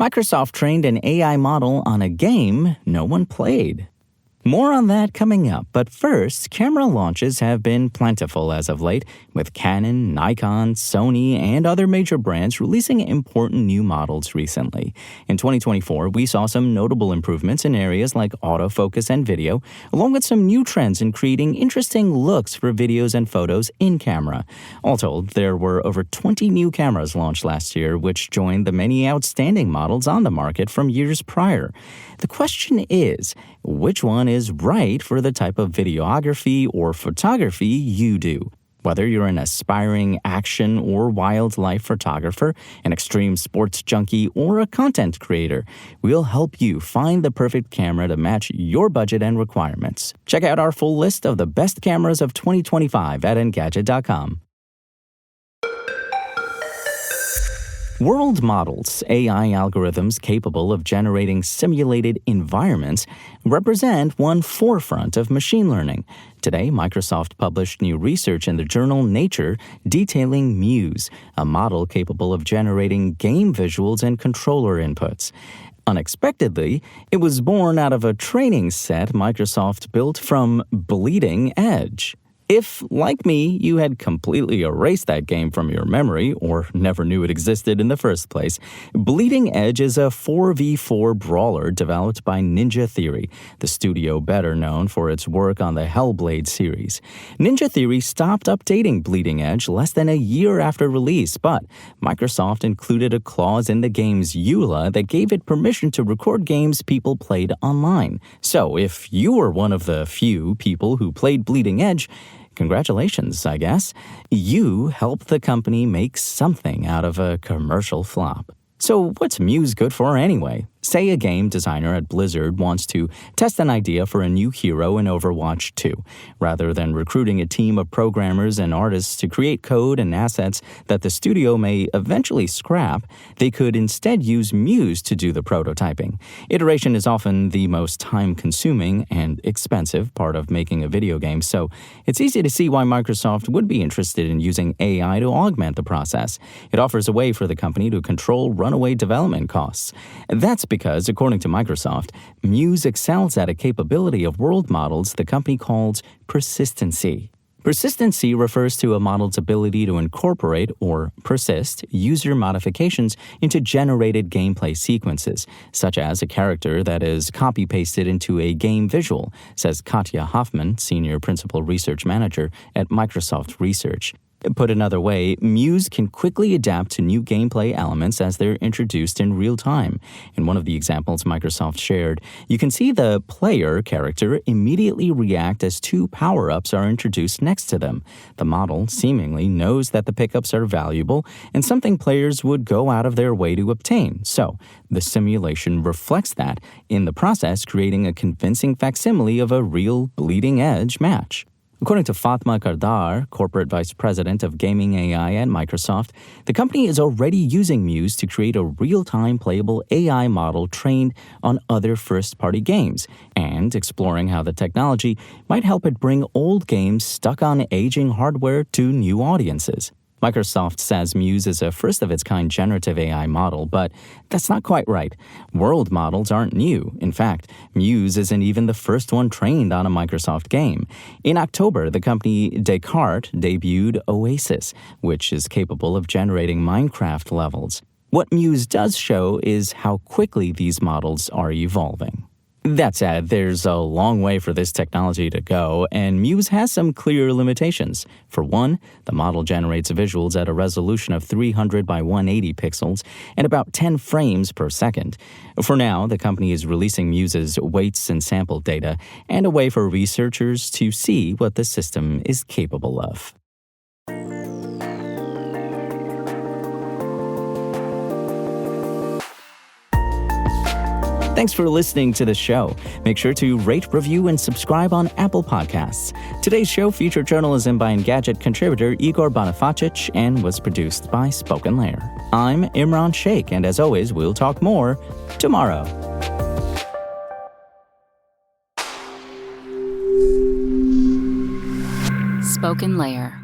Microsoft trained an AI model on a game no one played. More on that coming up, but first, camera launches have been plentiful as of late, with Canon, Nikon, Sony, and other major brands releasing important new models recently. In 2024, we saw some notable improvements in areas like autofocus and video, along with some new trends in creating interesting looks for videos and photos in camera. All told, there were over 20 new cameras launched last year, which joined the many outstanding models on the market from years prior. The question is, which one is right for the type of videography or photography you do? Whether you're an aspiring action or wildlife photographer, an extreme sports junkie, or a content creator, we'll help you find the perfect camera to match your budget and requirements. Check out our full list of the best cameras of 2025 at Engadget.com. World models, AI algorithms capable of generating simulated environments, represent one forefront of machine learning. Today, Microsoft published new research in the journal Nature detailing Muse, a model capable of generating game visuals and controller inputs. Unexpectedly, it was born out of a training set Microsoft built from Bleeding Edge. If, like me, you had completely erased that game from your memory or never knew it existed in the first place, Bleeding Edge is a 4v4 brawler developed by Ninja Theory, the studio better known for its work on the Hellblade series. Ninja Theory stopped updating Bleeding Edge less than a year after release, but Microsoft included a clause in the game's EULA that gave it permission to record games people played online. So if you were one of the few people who played Bleeding Edge, congratulations, I guess. You helped the company make something out of a commercial flop. So what's Muse good for anyway? Say a game designer at Blizzard wants to test an idea for a new hero in Overwatch 2. Rather than recruiting a team of programmers and artists to create code and assets that the studio may eventually scrap, they could instead use Muse to do the prototyping. Iteration is often the most time-consuming and expensive part of making a video game, so it's easy to see why Microsoft would be interested in using AI to augment the process. It offers a way for the company to control runaway development costs. That's because, according to Microsoft, Muse excels at a capability of world models the company calls persistency. Persistency refers to a model's ability to incorporate or persist user modifications into generated gameplay sequences, such as a character that is copy-pasted into a game visual, says Katja Hoffman, Senior Principal Research Manager at Microsoft Research. Put another way, Muse can quickly adapt to new gameplay elements as they're introduced in real time. In one of the examples Microsoft shared, you can see the player character immediately react as two power-ups are introduced next to them. The model seemingly knows that the pickups are valuable and something players would go out of their way to obtain. So, the simulation reflects that, in the process creating a convincing facsimile of a real Bleeding Edge match. According to Fatma Kardar, Corporate Vice President of Gaming AI at Microsoft, the company is already using Muse to create a real-time playable AI model trained on other first-party games, and exploring how the technology might help it bring old games stuck on aging hardware to new audiences. Microsoft says Muse is a first-of-its-kind generative AI model, but that's not quite right. World models aren't new. In fact, Muse isn't even the first one trained on a Microsoft game. In October, the company Descartes debuted Oasis, which is capable of generating Minecraft levels. What Muse does show is how quickly these models are evolving. That said, there's a long way for this technology to go, and Muse has some clear limitations. For one, the model generates visuals at a resolution of 300 by 180 pixels and about 10 frames per second. For now, the company is releasing Muse's weights and sample data and a way for researchers to see what the system is capable of. Thanks for listening to the show. Make sure to rate, review, and subscribe on Apple Podcasts. Today's show featured journalism by Engadget contributor Igor Bonifacic and was produced by Spoken Layer. I'm Imran Sheikh, and as always, we'll talk more tomorrow. Spoken Layer.